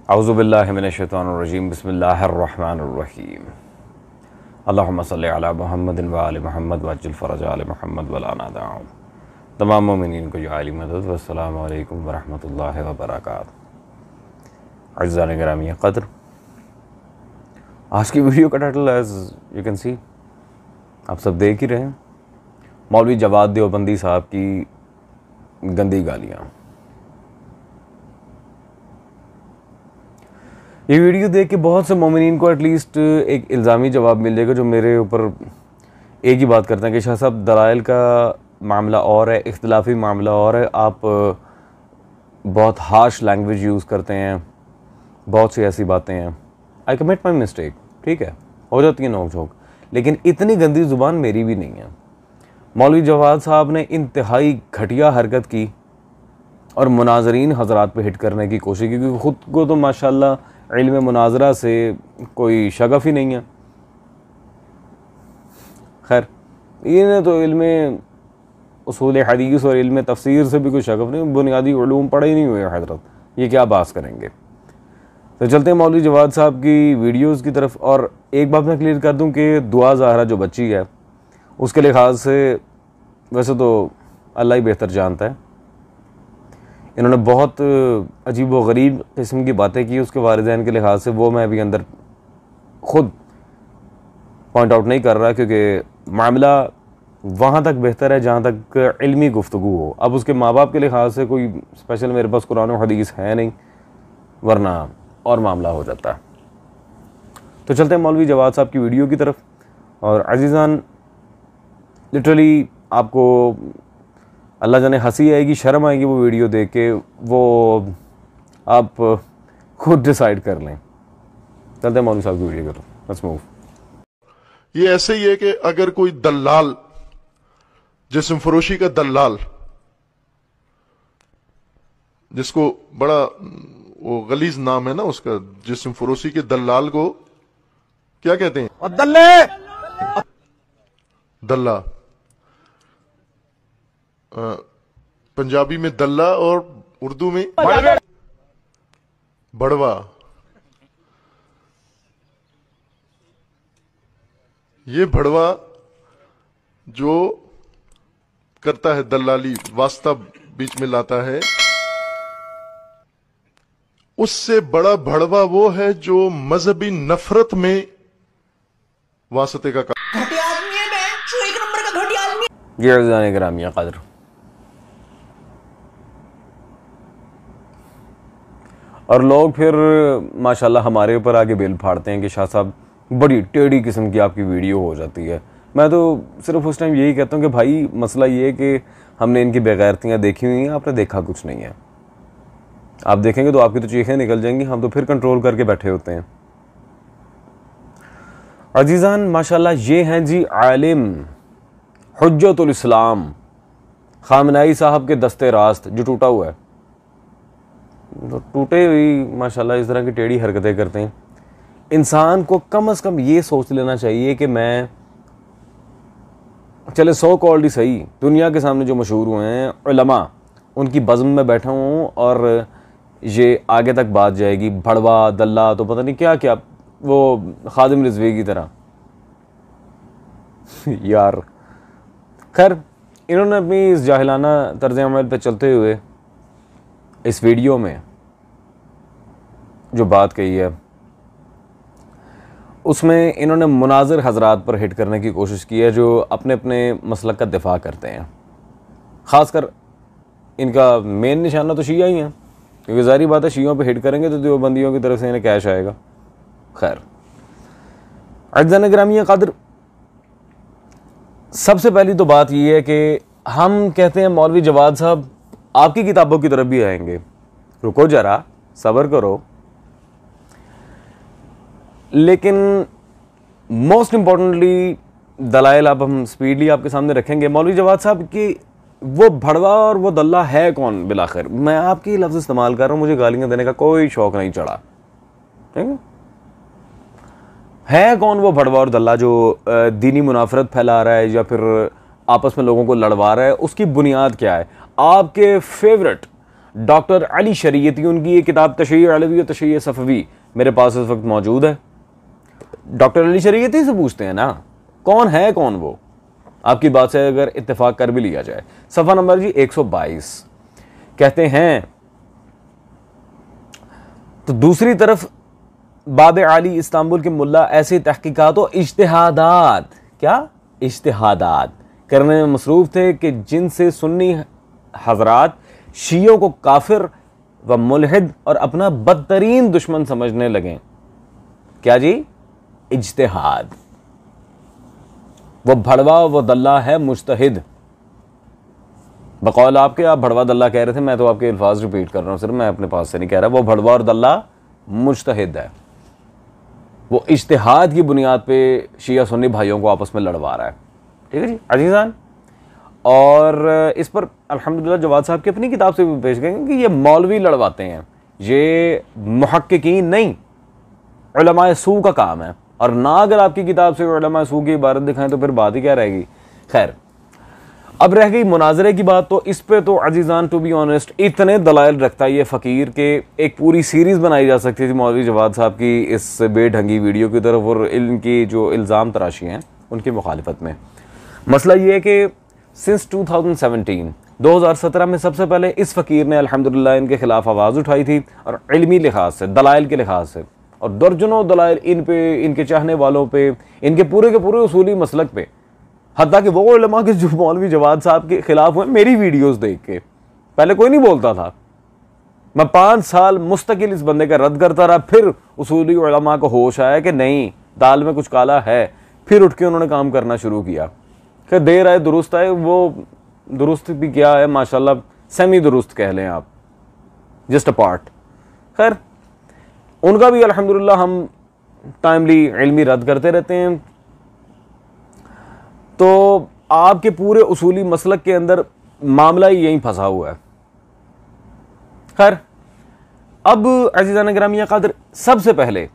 औज़ु बिल्लाहि मिनश्शैतानिर्रजीम बिस्मिल्लाहिर्रहमानिर्रहीम अल्लाहुम्मा सल्लि अला मुहम्मदिन व आलि मुहम्मद वअज्जिल फ़रज आलि मुहम्मद वला नादाउ। तमाम मोमिनीन को आली मदद व अस्सलामु अलैकुम व रहमतुल्लाहि व बरकातहू। अज़ीज़ान गिरामी क़द्र, आज की वीडियो का title as you can see आप सब देख ही रहे हैं, मौलवी जवाद देवबंदी साहब की गंदी गालियाँ। ये वीडियो देख के बहुत से मोमिनीन को एटलीस्ट एक इल्ज़ामी जवाब मिल जाएगा जो मेरे ऊपर एक ही बात करते हैं कि शाह साहब दलाइल का मामला और है, इख्तिलाफी मामला और है, आप बहुत हार्श लैंग्वेज यूज़ करते हैं, बहुत सी ऐसी बातें हैं। आई कमिट माई मिस्टेक, ठीक है, हो जाती है नोक झोंक, लेकिन इतनी गंदी ज़ुबान मेरी भी नहीं है। मौलवी जवाद साहब ने इंतहाई घटिया हरकत की और मुनाजरीन हजरात पे हिट करने की कोशिश की, क्योंकि ख़ुद को तो माशाल्लाह इल्म मुनाजरा से कोई शगफ ही नहीं है। खैर, इन्हें तो इल्म उसूल हदीस और इल्म तफसीर से भी कोई शगफ नहीं, बुनियादी उलूम पढ़े ही नहीं हुए हजरत, ये क्या बात करेंगे। तो चलते हैं मौलवी जवाद साहब की वीडियोस की तरफ। और एक बात मैं क्लियर कर दूं कि दुआ ज़हरा जो बच्ची है उसके लिहाज से वैसे तो अल्लाह ही बेहतर जानता है, इन्होंने बहुत अजीब व गरीब किस्म की बातें की उसके वालिदैन के लिहाज से, वो मैं अभी अंदर ख़ुद पॉइंट आउट नहीं कर रहा, क्योंकि मामला वहाँ तक बेहतर है जहाँ तक इल्मी गुफ्तगू हो। अब उसके माँ बाप के लिहाज से कोई स्पेशल मेरे पास कुरान और हदीस है नहीं, वरना और मामला हो जाता है। तो चलते हैं मौलवी जवाद साहब की वीडियो की तरफ। और अजीज़ान, लिटरली आपको अल्लाह जाने हंसी आएगी, शर्म आएगी वो वीडियो देख के, वो आप खुद डिसाइड कर लें। चलते हैं मौलवी साहब की वीडियो की तरफ। Let's move. ये ऐसे ही है कि अगर कोई दलाल, जिस्म फरोशी का दलाल, जिसको बड़ा वो गलीज नाम है ना उसका, जिस्म फरोशी के दलाल को क्या कहते हैं? दल्ला। पंजाबी में दल्ला और उर्दू में बड़वा। ये भड़वा जो करता है दलाली, वास्ता बीच में लाता है, उससे बड़ा भड़वा वो है जो मजहबी नफरत में वास्ते का घटिया आदमी है, मैं एक नंबर का घटिया आदमी। ये जाने ग्रामिया कदर। और लोग फिर माशाल्लाह हमारे ऊपर आगे बेल फाड़ते हैं कि शाह साहब बड़ी टेढ़ी किस्म की आपकी वीडियो हो जाती है। मैं तो सिर्फ उस टाइम यही कहता हूँ कि भाई मसला ये है कि हमने इनकी बेगैरतियाँ देखी हुई हैं, आपने देखा कुछ नहीं है। आप देखेंगे तो आपकी तो चीखें निकल जाएंगी, हम तो फिर कंट्रोल करके बैठे होते हैं। अजीज़ान, माशाल्लाह ये हैं जी आलिम हुज्जतुल इस्लाम खामनाई साहब के दस्ते रास्त, जो टूटा हुआ है, तो टूटे हुई माशाल्लाह इस तरह की टेढ़ी हरकतें करते हैं। इंसान को कम से कम ये सोच लेना चाहिए कि मैं, चले 100 कॉल्ड ही सही, दुनिया के सामने जो मशहूर हुए हैं उलमा, उनकी बज़्म में बैठा हूँ और ये आगे तक बात जाएगी। भड़वा, दल्ला, तो पता नहीं क्या क्या, वो खादिम रिजवी की तरह यार। खैर, इन्होंने अपनी इस जाहिलाना तर्ज अमल पे चलते हुए इस वीडियो में जो बात कही है उसमें इन्होंने मुनाजिर हजरात पर हिट करने की कोशिश की है जो अपने अपने मसलक का दिफा करते हैं। ख़ासकर इनका मेन निशाना तो शिया ही है, क्योंकि ज़ाहिर बात है शियों पे हिट करेंगे तो देवबंदियों की तरफ से इन्हें कैश आएगा। खैर, अज़ीज़ान गिरामी क़द्र, सबसे पहली तो बात यह है कि हम कहते हैं मौलवी जवाद साहब आपकी किताबों की तरफ भी आएंगे, रुको जरा, सब्र करो। लेकिन मोस्ट इंपॉर्टेंटली दलाइल अब हम स्पीडली आपके सामने रखेंगे। मौलवी जवाद साहब की वो भड़वा और वो दल्ला है कौन बिलाखिर? मैं आपकी लफ्ज़ इस्तेमाल कर रहा हूँ, मुझे गालियाँ देने का कोई शौक नहीं चढ़ा, ठीक है कौन वो भड़वा और दल्ला जो दीनी मुनाफरत फैला रहा है या फिर आपस में लोगों को लड़वा रहा है? उसकी बुनियाद क्या है? आपके फेवरेट डॉक्टर अली शरीयती, उनकी ये किताब तशय्युअ अलवी और तशय्युअ सफ़वी मेरे पास इस वक्त मौजूद है। डॉक्टर अली शरीयती से पूछते हैं ना, कौन है कौन वो, आपकी बात से अगर इत्तेफाक कर भी लिया जाए। सफ़ा नंबर जी 122 कहते हैं, तो दूसरी तरफ बाब आली इस्तांबुल के मुल्ला ऐसी तहकीकात और इज्तिहादात, क्या इज्तिहादात करने में मसरूफ थे कि जिनसे सुन्नी हजरात शियों को काफिर व मुल्हिद और अपना बदतरीन दुश्मन समझने लगे। क्या जी? इज्तिहाद। वो भड़वा वो दल्ला है मुज्तहिद। बकौल आपके, आप भड़वा दल्ला कह रहे थे, मैं तो आपके अल्फाज रिपीट कर रहा हूं, सिर्फ मैं अपने पास से नहीं कह रहा। वो भड़वा और दल्ला मुज्तहिद है, वो इज्तिहाद की बुनियाद पे शिया सुन्नी भाइयों को आपस में लड़वा रहा है। ठीक है जी अजीजान। और इस पर अल्हम्दुलिल्लाह जवाद साहब की अपनी किताब से भी पेश करेंगे कि ये मौलवी लड़वाते हैं, ये मुहक्किकीन नहीं, उलमाए सू का काम है। और ना अगर आपकी किताब से उलमाए सू की इबारत दिखाएं तो फिर बात ही क्या रहेगी। खैर, अब रह गई मुनाजरे की बात, तो इस पे तो अजीजान टू बी ऑनेस्ट इतने दलाइल रखता है ये फ़कीर के एक पूरी सीरीज़ बनाई जा सकती थी मौलवी जवाद साहब की इस बेढंगी वीडियो की तरफ और इनकी जो इल्ज़ाम तराशी हैं उनकी मुखालिफत में। मसला ये है कि सिंस 2017 में सबसे पहले इस फ़कीर ने अल्हम्दुलिल्लाह इनके ख़िलाफ़ आवाज़ उठाई थी, और इल्मी लिहाज से, दलाइल के लिहाज से, और दर्जनों दलाइल इन पे, इनके चाहने वालों पे, इनके पूरे के पूरे उसूली मसलक पे, हत्ता कि वो उलमा के जो मौलवी जवाद साहब के खिलाफ हुए मेरी वीडियोस देख के, पहले कोई नहीं बोलता था, मैं 5 साल मुस्तकिल इस बंदे का रद्द करता रहा, फिर उसूली उलमा को होश आया कि नहीं दाल में कुछ काला है, फिर उठ के उन्होंने काम करना शुरू किया। फिर देर आए दुरुस्त आए, वो दुरुस्त भी क्या है माशाल्लाह, सेमी दुरुस्त कह लें आप, जस्ट अ पार्ट। खैर, उनका भी अल्हम्दुलिल्लाह हम टाइमली इल्मी रद्द करते रहते हैं। तो आपके पूरे उसूली मसलक के अंदर मामला ही यहीं फंसा हुआ है। खैर, अब अज़ीज़ान गिरामी क़ादिर, सबसे पहले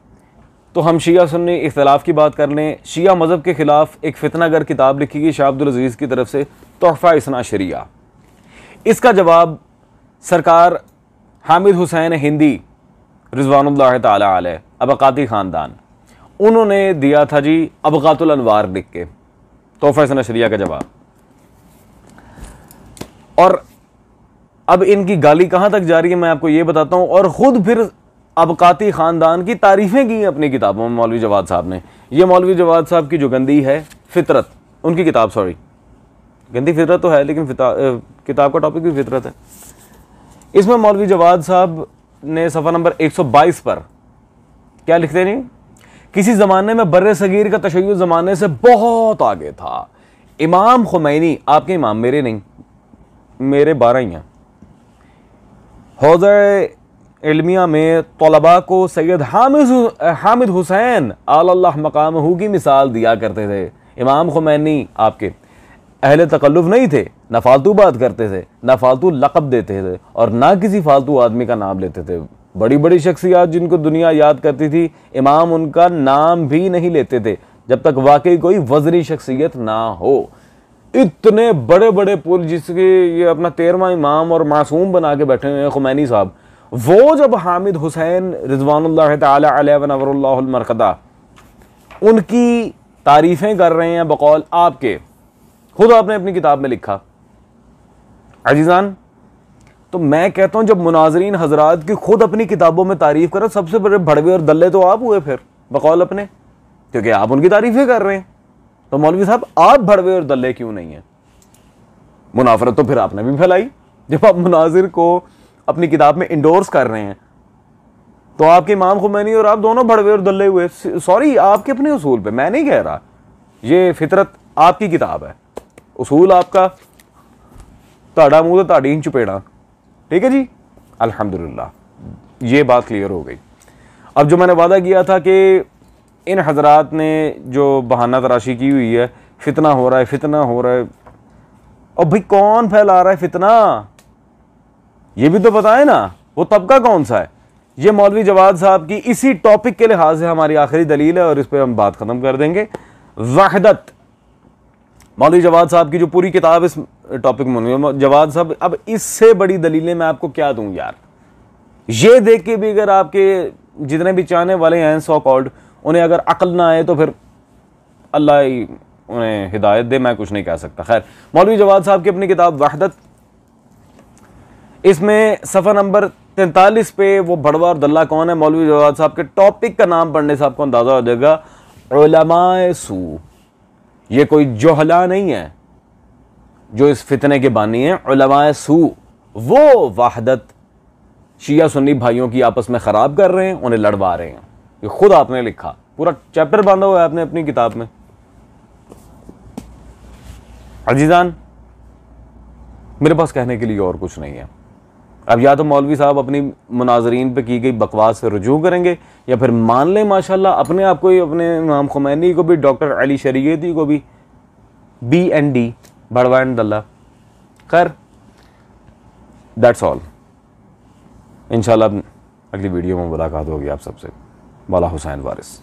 तो हम शिया सुन्नी इख्तिलाफ की बात कर लें। शिया मज़हब के ख़िलाफ़ एक फितनागर किताब लिखी गई शाह अब्दुल अज़ीज़ की तरफ से, तोहफ़ा इस्ना शरिया। इसका जवाब सरकार हामिद हुसैन हिंदी रिज़वानुल्लाह ताला अलैह अबकाती ख़ानदान, उन्होंने दिया था जी अबकातुल अनवार लिख के, तोहफ़ा इस्ना शरिया का जवाब। और अब इनकी गाली कहाँ तक जा रही है मैं आपको ये बताता हूँ। और ख़ुद फिर अबकाती ख़ानदान की तारीफ़ें की अपनी किताबों में मौलवी जवाद साहब ने। ये मौलवी जवाद साहब की जो गंदी है फितरत, उनकी किताब, सॉरी गंदी फितरत तो है लेकिन किताब का टॉपिक भी फितरत है। इसमें मौलवी जवाद साहब ने सफ़ा नंबर 122 पर क्या लिखते नहीं, किसी ज़माने में बर्रे सगीर का तशय्युअ ज़माने से बहुत आगे था। इमाम खुमैनी, आपके इमाम, मेरे नहीं, मेरे 12 ही हैं, हौज़े इल्मिया में तलबा को सैयद हामिद हुसैन आलल्लाह मकामहू की मिसाल दिया करते थे। इमाम खुमैनी आपके अहले तकल्लुफ़ नहीं थे, ना फालतू बात करते थे, ना फालतू लक़ब देते थे, और ना किसी फालतू आदमी का नाम लेते थे। बड़ी बड़ी शख्सियात जिनको दुनिया याद करती थी, इमाम उनका नाम भी नहीं लेते थे जब तक वाकई कोई वज़नी शख्सियत ना हो। इतने बड़े बड़े पुल जिसके ये अपना 13वां इमाम और मासूम बना के बैठे हुए हैं खुमैनी साहब, वो जब हामिद हुसैन रिज़वानुल्लाह ताला अलैहि व नव्वरुल्लाहुल मरक़दा उनकी तारीफ़ें कर रहे हैं बकौल आपके, खुद आपने अपनी किताब में लिखा अजीज़ान। तो मैं कहता हूं जब मुनाज़रीन हजरात की खुद अपनी किताबों में तारीफ़ करें, सबसे बड़े भड़वे और दल्ले तो आप हुए फिर बकौल अपने, क्योंकि आप उनकी तारीफ़ें कर रहे हैं। तो मौलवी साहब आप भड़वे और दल्ले क्यों नहीं हैं? मुनाफरत तो फिर आपने भी फैलाई जब आप मुनाजिर को अपनी किताब में इंडोर्स कर रहे हैं। तो आपके इमाम खुमैनी और आप दोनों भड़वे और दल्ले हुए। सॉरी, आपके अपने उसूल पे, मैं नहीं कह रहा, ये फितरत आपकी किताब है, उसूल आपका, ताड़ा मुंह तो ताड़ी चुपेड़ा, ठीक है जी। अल्हम्दुलिल्लाह ये बात क्लियर हो गई। अब जो मैंने वादा किया था कि इन हजरात ने जो बहाना तराशी की हुई है, फितना हो रहा है, फितना हो रहा है, और भाई कौन फैला रहा है फितना, ये भी तो बताए ना, वो तबका कौन सा है। ये मौलवी जवाद साहब की इसी टॉपिक के लिहाज से हमारी आखिरी दलील है और इस पर हम बात खत्म कर देंगे। वहदत मौलवी जवाद साहब की जो पूरी किताब इस टॉपिक में, जवाद साहब अब इससे बड़ी दलीलें मैं आपको क्या दूं यार। ये देख के भी अगर आपके जितने भी चाहने वाले हैं सो कॉल्ड, उन्हें अगर अक्ल ना आए तो फिर अल्लाह ही उन्हें हिदायत दे, मैं कुछ नहीं कह सकता। खैर, मौलवी जवाद साहब की अपनी किताब वहदत, इसमें सफ़ा नंबर 43 पे वो भड़वा और दल्ला कौन है, मौलवी जवाद साहब के टॉपिक का नाम पढ़ने से आपको अंदाजा हो जाएगा, उलमाए सू। ये कोई जोहला नहीं है जो इस फितने के बानी है, उलमाए सू वो वहदत शिया सुन्नी भाइयों की आपस में खराब कर रहे हैं, उन्हें लड़वा रहे हैं। ये खुद आपने लिखा, पूरा चैप्टर बांधा हुआ है आपने अपनी किताब में। अजीजान, मेरे पास कहने के लिए और कुछ नहीं है। अब या तो मौलवी साहब अपनी मुनाजरीन पे की गई बकवास से रुजू करेंगे, या फिर मान लें माशाल्लाह अपने आप को ही, अपने इमाम खुमैनी को भी, डॉक्टर अली शरीयती को भी BND भड़वा एंड दल्ला। खैर, दैट्स ऑल। इंशाल्लाह अगली वीडियो में मुलाकात होगी आप सबसे। मौला हुसैन वारिस।